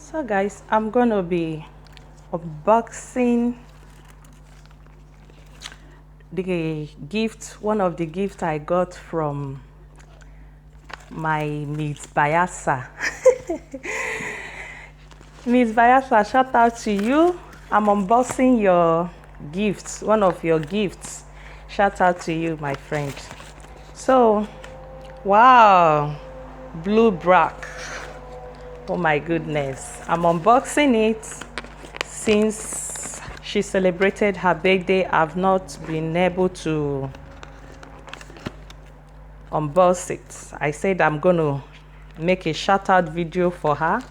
So guys, I'm gonna be unboxing the gift, one of the gifts I got from my Miss Bayasa. Miss Bayasa, shout out to you. I'm unboxing your gifts, one of your gifts. Shout out to you, my friend. So, wow, blue black. Oh my goodness, I'm unboxing it. Since she celebrated her birthday, I've not been able to unbox it. I said I'm going to make a shout out video for her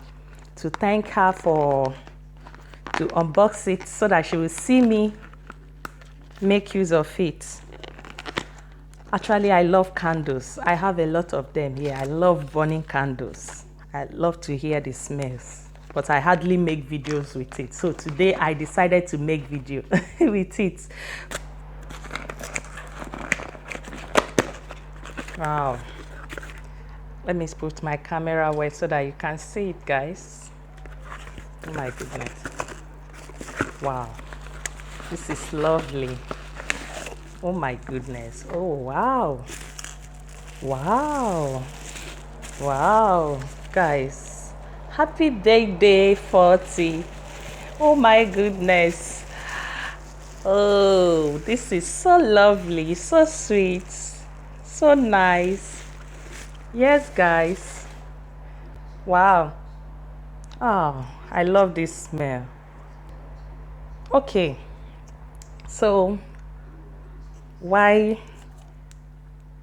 to thank her to unbox it so that she will see me make use of it. Actually, I love candles. I have a lot of them here. I love burning candles. I love to hear the smells, but I hardly make videos with it. So today I decided to make video with it. Wow. Let me put my camera away so that you can see it, guys. Oh my goodness. Wow. This is lovely. Oh my goodness. Oh wow. Wow. Wow. Guys, happy birthday 40. Oh my goodness. Oh, this is so lovely, so sweet, so nice. Yes, guys. Wow. Oh, I love this smell. Okay, so why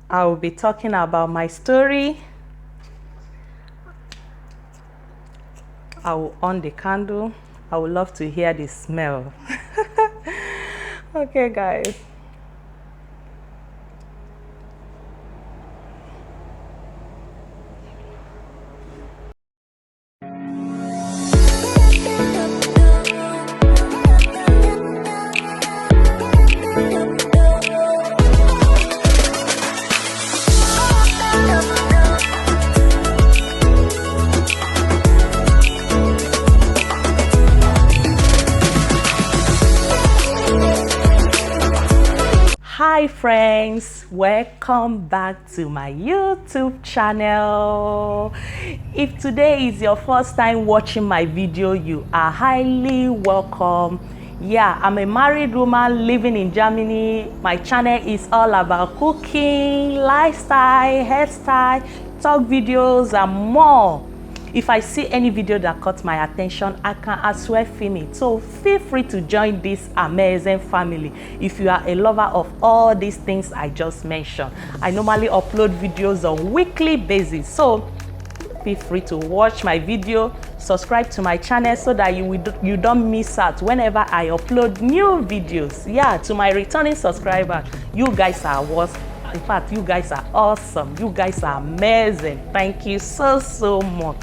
I will be talking about my story. I will on the candle. I would love to hear the smell. Okay, guys. Hi friends, welcome back to my YouTube channel. If today is your first time watching my video, you are highly welcome. Yeah, I'm a married woman living in Germany. My channel is all about cooking, lifestyle, hairstyle, talk videos and more. If I see any video that caught my attention, I can as well film it. So feel free to join this amazing family if you are a lover of all these things I just mentioned. I normally upload videos on weekly basis. So feel free to watch my video, subscribe to my channel so that you don't miss out whenever I upload new videos. Yeah, to my returning subscribers, you guys are awesome. In fact, you guys are awesome. You guys are amazing. Thank you so much.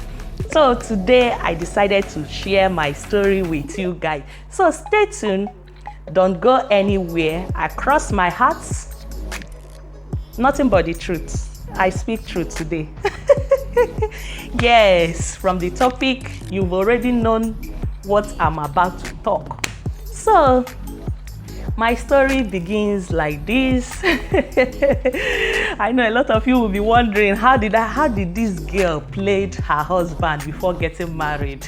So today I decided to share my story with you guys. So stay tuned. Don't go anywhere. I cross my heart. Nothing but the truth. I speak truth today. Yes, from the topic, you've already known what I'm about to talk. So my story begins like this. I know a lot of you will be wondering, how did this girl played her husband before getting married?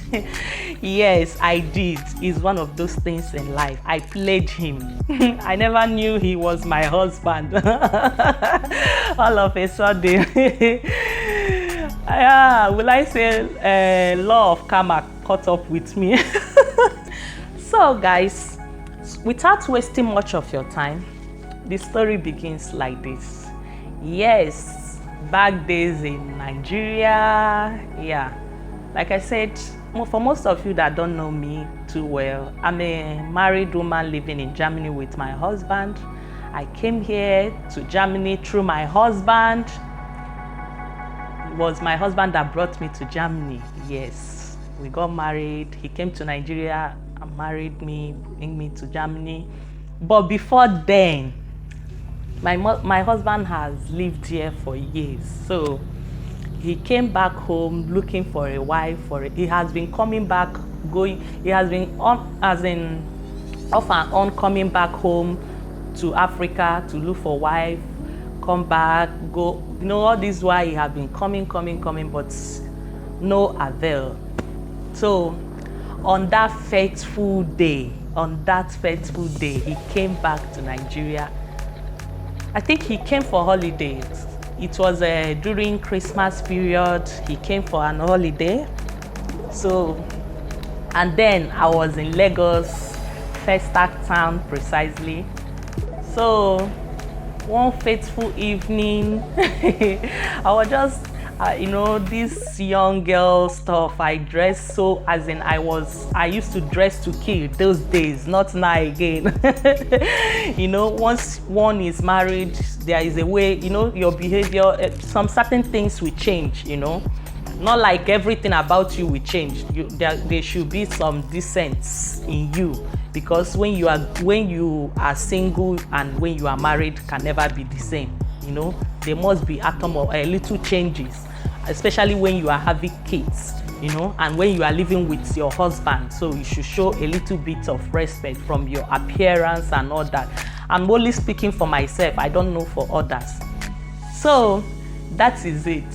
Yes, I did. It's one of those things in life. I played him. I never knew he was my husband. All of a sudden. Yeah, will I say law of karma caught up with me? So guys, without wasting much of your time, the story begins like this. Yes, back days in Nigeria. Yeah, like I said, for most of you that don't know me too well, I'm a married woman living in Germany with my husband. I came here to Germany through my husband. It was my husband that brought me to Germany. Yes, we got married. He came to Nigeria and married me, bring me to Germany. But before then, my husband has lived here for years. So he came back home looking for a wife. He has been coming back, he has been on, as in off and on, coming back home to Africa to look for wife, come back, go, all this while he had been coming, but no avail. So on that fateful day, he came back to Nigeria. I think he came for holidays. It was during Christmas period. He came for an holiday. So, and then I was in Lagos, Festac town precisely. So one fateful evening, I was just, this young girl stuff. I dressed so, as in I used to dress to kill those days, not now again. Once one is married, there is a way, your behavior, some certain things will change, Not like everything about you will change. There should be some dissent in you, because when you are single and when you are married can never be the same. There must be little changes, especially when you are having kids, and when you are living with your husband. So you should show a little bit of respect from your appearance and all that. I'm only speaking for myself. I don't know for others. So that is it.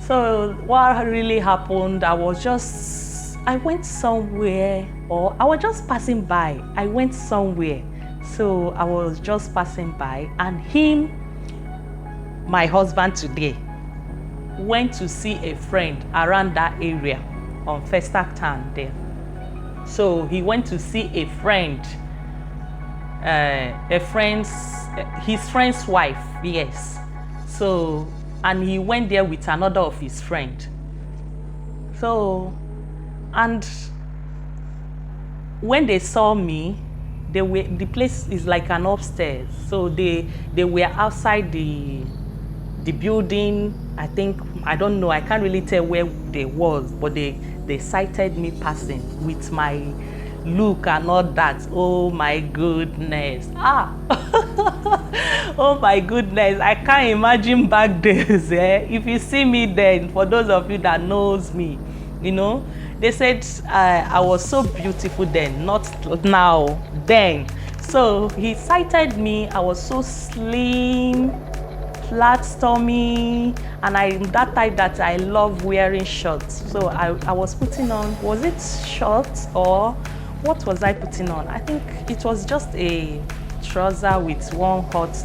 So what really happened, I went somewhere, or I was just passing by. I went somewhere. So I was just passing by, and him, my husband today, went to see a friend around that area on Festac town there. So he went to see a friend, his friend's wife, yes. So, and he went there with another of his friend. So, and when they saw me, the place is like an upstairs. So they were outside the building. I don't know, I can't really tell where they was, but they sighted me passing with my look and all that. Oh my goodness. Oh my goodness, I can't imagine back days. If you see me then, for those of you that knows me, they said I was so beautiful then, not now, then. So he sighted me. I was so slim, flat tummy, and I'm that type that I love wearing shorts. So I was putting on, was it shorts or what was I putting on? I think it was just a trouser with one hot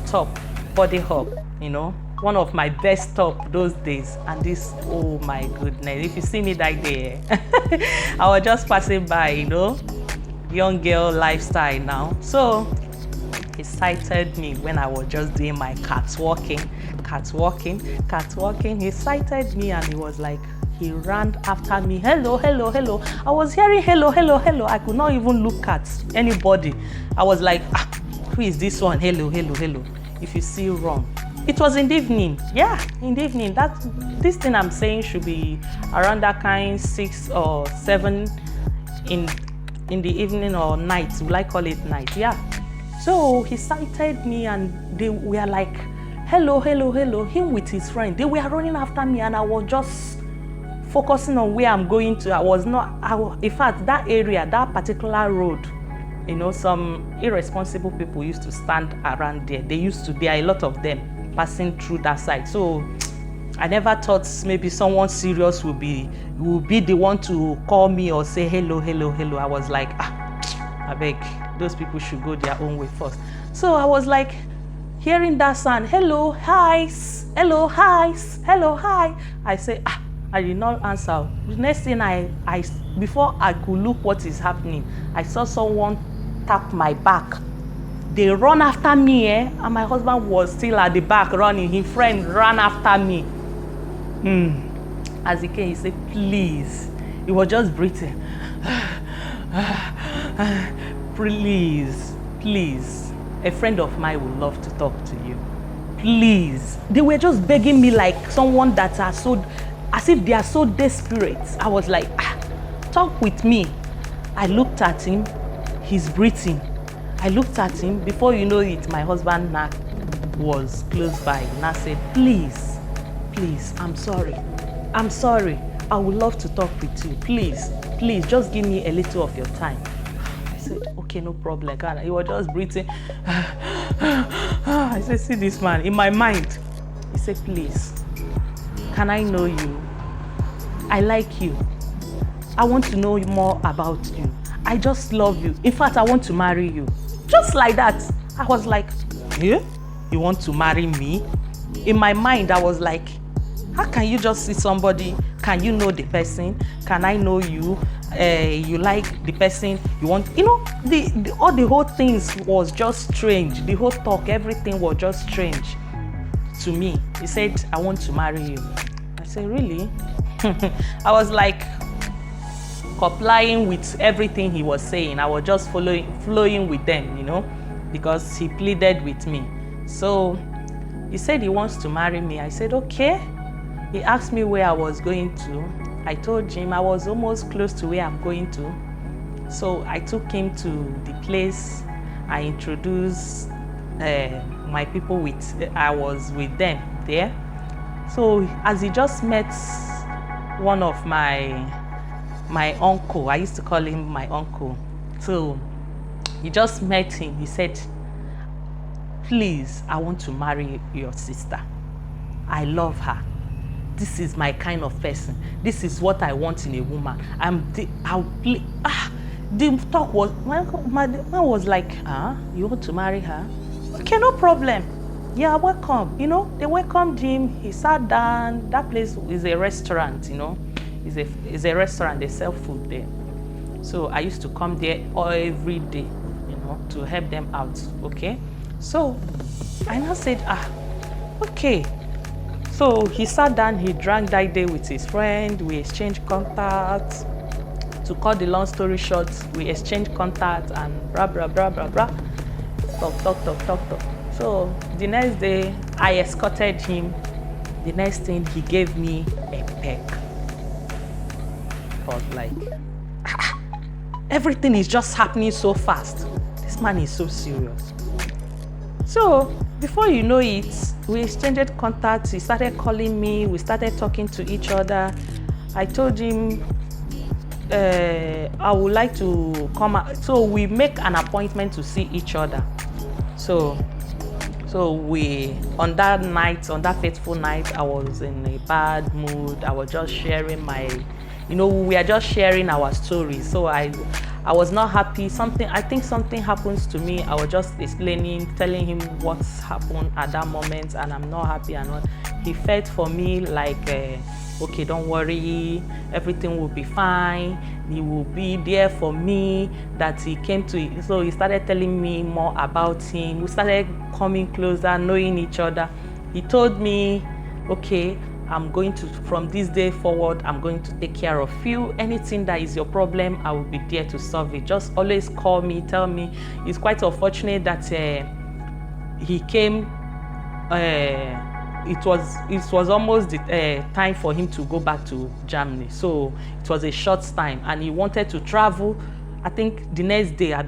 top, body hop, one of my best top those days. And this, oh my goodness, if you see me that day, I was just passing by, young girl lifestyle now. So he sighted me when I was just doing my catwalking. He sighted me and he was like, he ran after me. Hello. I was hearing hello. I could not even look at anybody. I was like, who is this one? Hello. If you see, run. It was in the evening. Yeah, in the evening. This thing I'm saying should be around that kind 6 or 7 in the evening or night. Will I call it night? Yeah. So he sighted me and they were like, hello. Him with his friend. They were running after me and I was just focusing on where I'm going to. In fact, that area, that particular road, some irresponsible people used to stand around there. There are a lot of them passing through that side. So I never thought maybe someone serious will be the one to call me or say hello. I was like, I beg, those people should go their own way first. So I was like, hearing that sound, hello, hi. I say, I did not answer. The next thing before I could look what is happening, I saw someone tap my back. They run after me, and my husband was still at the back running. His friend ran after me. As he came, he said, please. He was just breathing. Please. A friend of mine would love to talk to you. Please. They were just begging me like someone that are so, as if they are so desperate. I was like, talk with me. I looked at him. He's breathing. I looked at him. Before you know it, my husband was close by. And I said, please, please, I'm sorry. I'm sorry. I would love to talk with you. Please, please, just give me a little of your time. I said, okay, no problem. God, he was just breathing. I said, see this man. In my mind, he said, please, can I know you? I like you. I want to know more about you. I just love you. In fact, I want to marry you. Just like that. I was like, yeah? You want to marry me? In my mind, I was like, how can you just see somebody? Can you know the person? Can I know you? You like the person? You want, you know, all the whole things was just strange. The whole talk, everything was just strange to me. He said, I want to marry you. I said, really? I was like complying with everything he was saying. I was just flowing with them, you know, because he pleaded with me. So he said he wants to marry me. I said, okay. He asked me where I was going to. I told him I was almost close to where I'm going to. So I took him to the place. I introduced my people I was with them there. So as he just met one of my uncle, I used to call him my uncle. So he just met him. He said, please, I want to marry your sister. I love her. This is my kind of person. This is what I want in a woman. The talk was, my man was like, you want to marry her? Okay, no problem. Yeah, welcome. You know, they welcomed him. He sat down. That place is a restaurant, you know. It's a restaurant. They sell food there. So I used to come there every day, you know, to help them out, okay? So I now said, okay. So he sat down, he drank that day with his friend, we exchanged contacts. To cut the long story short, we exchanged contacts and blah, blah, blah, blah, blah. Talk. So the next day, I escorted him. The next thing, he gave me a peck. I was like, everything is just happening so fast. This man is so serious. So before you know it, we exchanged contacts. He started calling me. We started talking to each other. I told him I would like to come out. So we make an appointment to see each other. So we, on that night, on that fateful night, I was in a bad mood. I was just sharing we are just sharing our stories. So I was not happy. I think something happens to me. I was just explaining, telling him what's happened at that moment, and I'm not happy and all. He felt for me like, okay, don't worry, everything will be fine. He will be there for me. That he came to. So he started telling me more about him. We started coming closer, knowing each other. He told me, okay, I'm going to, from this day forward, I'm going to take care of you. Anything that is your problem, I will be there to solve it. Just always call me, tell me. It's quite unfortunate that he came, it was almost the time for him to go back to Germany. So it was a short time and he wanted to travel, I think the next day, a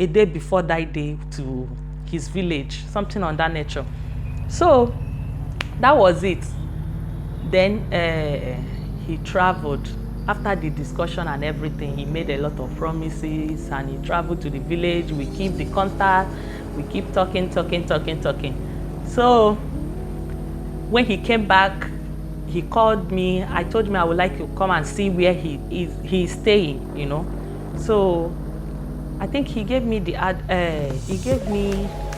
day before that day, to his village, something on that nature. So that was it. Then he traveled. After the discussion and everything, he made a lot of promises and he traveled to the village. We keep the contact. We keep talking. So when he came back, he called me. I told him I would like to come and see where he is staying, you know. So I think he gave me the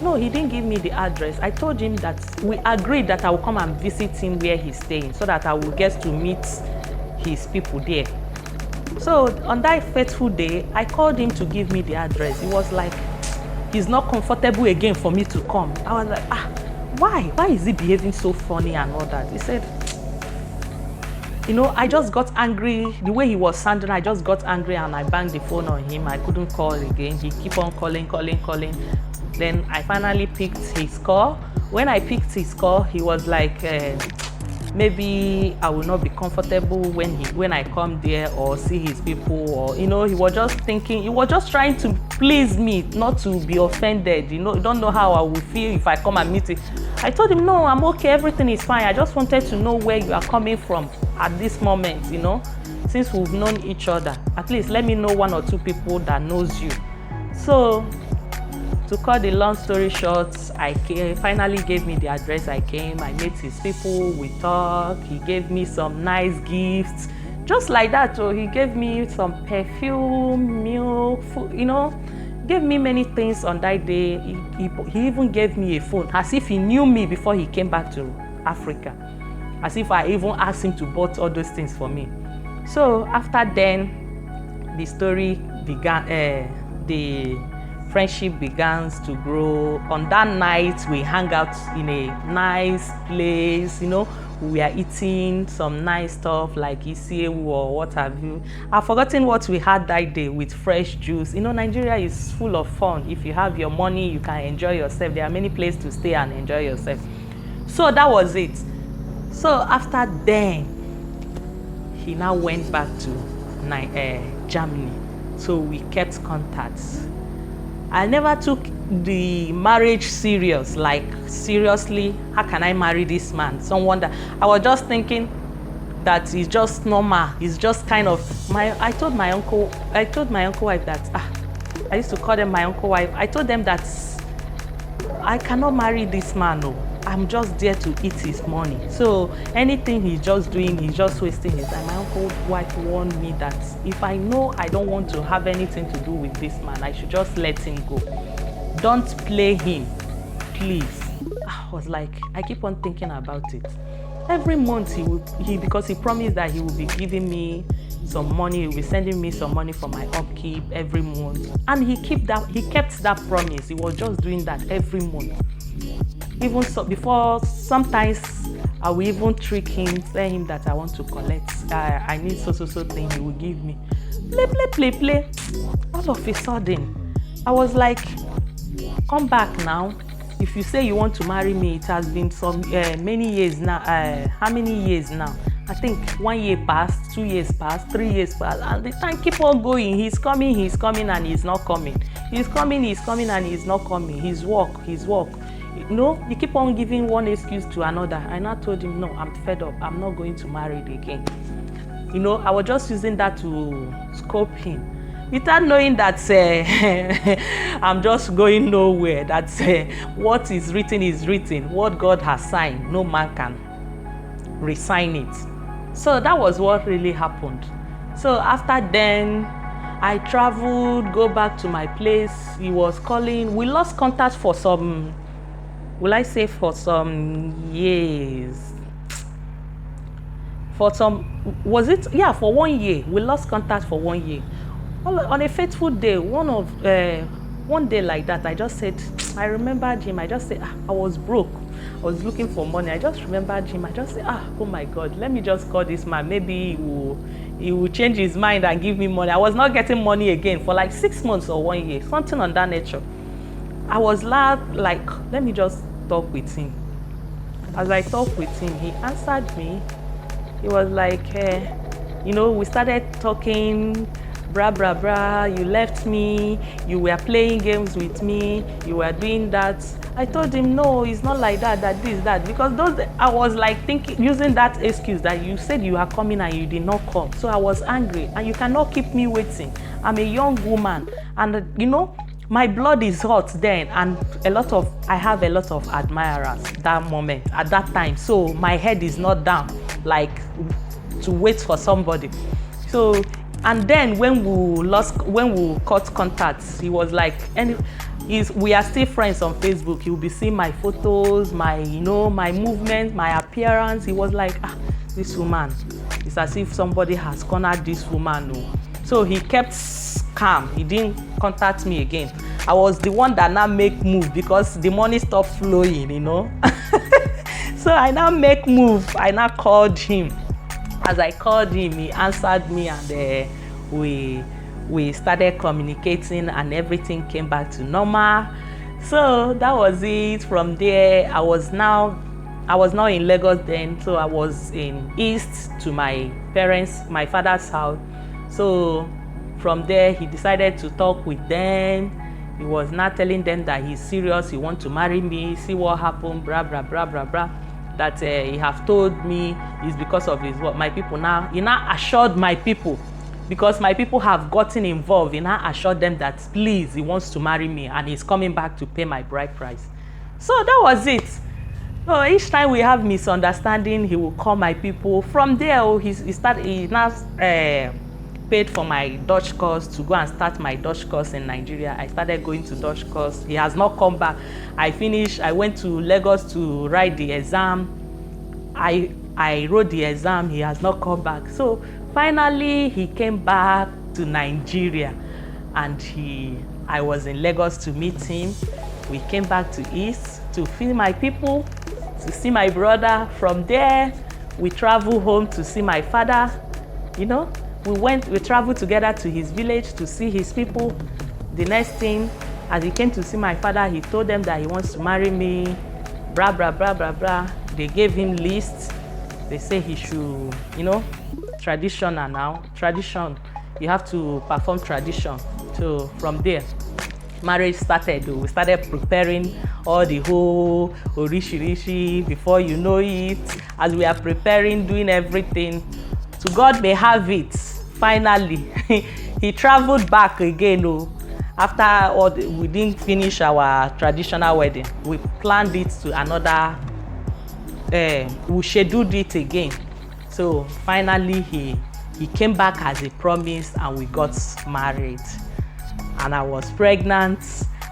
no, he didn't give me the address. I told him that we agreed that I will come and visit him where he's staying so that I will get to meet his people there. So on that fateful day, I called him to give me the address. He was like, he's not comfortable again for me to come. I was like, why? Why is he behaving so funny and all that? He said, you know, I just got angry. The way he was sounding, I just got angry and I banged the phone on him. I couldn't call again. He kept on calling. Then I finally picked his call. When I picked his call, he was like, maybe I will not be comfortable when I come there or see his people, or, you know, he was just trying to please me, not to be offended. You know, you don't know how I will feel if I come and meet him. I told him, no, I'm okay, everything is fine. I just wanted to know where you are coming from at this moment, you know, since we've known each other. At least let me know 1 or 2 people that knows you. So to cut the long story short, finally gave me the address. I came, I met his people, we talked, he gave me some nice gifts. Just like that, so he gave me some perfume, milk, food, you know, gave me many things on that day. He even gave me a phone, as if he knew me before he came back to Africa. As if I even asked him to bought all those things for me. So after then, the story began, the friendship began to grow. On that night, we hung out in a nice place, you know. We are eating some nice stuff like isiewu or what have you. I've forgotten what we had that day with fresh juice. You know, Nigeria is full of fun. If you have your money, you can enjoy yourself. There are many places to stay and enjoy yourself. So that was it. So after then, he now went back to Germany. So we kept contacts. I never took the marriage serious, like seriously, how can I marry this man? Someone that I was just thinking that he's just normal. He's just kind of I told my uncle wife that I used to call them my uncle wife. I told them that I cannot marry this man. No, I'm just there to eat his money. So anything he's just doing, he's just wasting his time. My uncle wife warned me that if I know I don't want to have anything to do with this man, I should just let him go. Don't play him, please. I was like, I keep on thinking about it. Every month because he promised that he will be giving me some money, he will be sending me some money for my upkeep every month. And he kept that promise. He was just doing that every month. Even so, before, sometimes I will even trick him, tell him that I want to collect. I need so thing, he will give me. Play. All of a sudden, I was like, come back now. If you say you want to marry me, it has been some many years now. How many years now? I think 1 year passed, 2 years passed, 3 years passed, and the time keep on going. He's coming, and he's not coming. He's coming, and he's not coming. His work. You know, he keep on giving one excuse to another. And I told him, no, I'm fed up. I'm not going to marry it again. You know, I was just using that to scope him. Without knowing that I'm just going nowhere, that what is written, what God has signed, no man can resign it. So that was what really happened. So after then, I traveled, go back to my place. He was calling. We lost contact for some, for some years. For 1 year. We lost contact for 1 year. On a fateful day, one day like that, I just said, I remembered him. I just said, I was broke. I was looking for money. I just remembered him. I just said, oh my God, let me just call this man. Maybe he will change his mind and give me money. I was not getting money again for like 6 months or 1 year, something on that nature. I was like, let me just talk with him. As I talked with him, he answered me. He was like, we started talking. Bra, you left me, you were playing games with me, you were doing that. I told him, no, it's not like that, that, because I was like using that excuse that you said you are coming and you did not come. So I was angry, and you cannot keep me waiting. I'm a young woman, and my blood is hot then, and I have a lot of admirers that moment, at that time. So my head is not down, like to wait for somebody. So, and then when we cut contacts, he was like, we are still friends on Facebook. He will be seeing my photos, my movements, my appearance. He was like, this woman, it's as if somebody has cornered this woman. No. So he kept calm. He didn't contact me again. I was the one that now make move because the money stopped flowing, So I now make move. I now called him. As I called him, he answered me, and we started communicating, and everything came back to normal. So that was it. From there, I was now in Lagos then, so I was in East to my father's house. So from there, he decided to talk with them. He was not telling them that he's serious, he want to marry me, see what happened, blah, blah, blah, blah, blah. That he have told me is because of his what my people now. He now assured my people, because my people have gotten involved. He now assured them that please, he wants to marry me and he's coming back to pay my bride price. So that was it. So each time we have misunderstanding, he will call my people. From there, he now paid for my Dutch course to go and start my Dutch course in Nigeria. I started going to Dutch course. He has not come back. I went to Lagos to write the exam. I wrote the exam. He has not come back. So finally, he came back to Nigeria, and I was in Lagos to meet him. We came back to East to see my people, to see my brother. From there, we traveled home to see my father. You know, we traveled together to his village to see his people. The next thing, as he came to see my father, he told them that he wants to marry me, blah, blah, blah, blah, blah. They gave him lists. They say he should, you know, traditional now. Tradition, you have to perform tradition. So from there, marriage started. We started preparing all the whole orishirishi. Before you know it, as we are preparing, doing everything, to God may have it. Finally, he traveled back again. After we didn't finish our traditional wedding, we planned it to another. We scheduled it again. So finally, he came back as he promised, and we got married. And I was pregnant.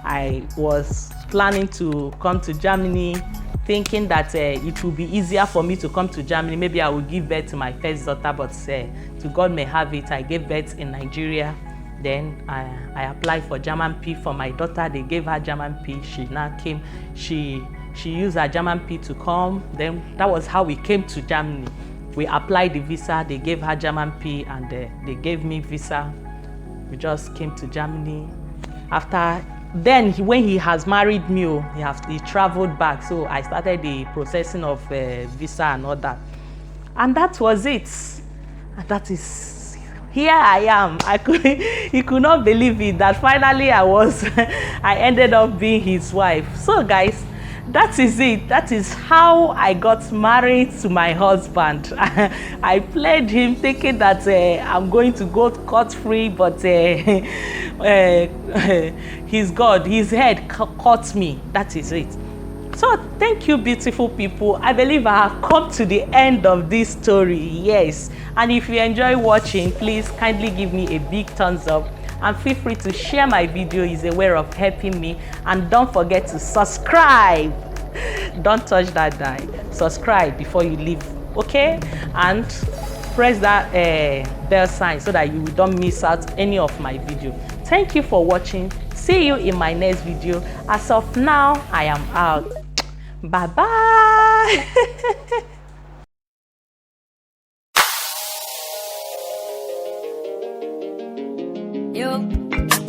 I was planning to come to Germany, thinking that it would be easier for me to come to Germany. Maybe I will give birth to my first daughter, but to God may have it, I gave birth in Nigeria. Then I applied for German P for my daughter. They gave her German P. She now came. She used her German P to come. Then that was how we came to Germany. We applied the visa. They gave her German P, and they gave me visa. We just came to Germany. After then, when he has married me, he traveled back. So I started the processing of visa and all that. And that was it. And that is, here I am. He could not believe it that finally I ended up being his wife. So guys, that is it. That is how I got married to my husband. I played him thinking that I'm going to go scot-free, but his head caught me. That is it. So thank you, beautiful people. I believe I have come to the end of this story. Yes. And if you enjoy watching, please kindly give me a big thumbs up. And feel free to share my video. It's a way of helping me. And don't forget to subscribe. Don't touch that die. Subscribe before you leave, okay? And press that bell sign so that you don't miss out any of my video. Thank you for watching. See you in my next video. As of now, I am out. Bye bye. Yo.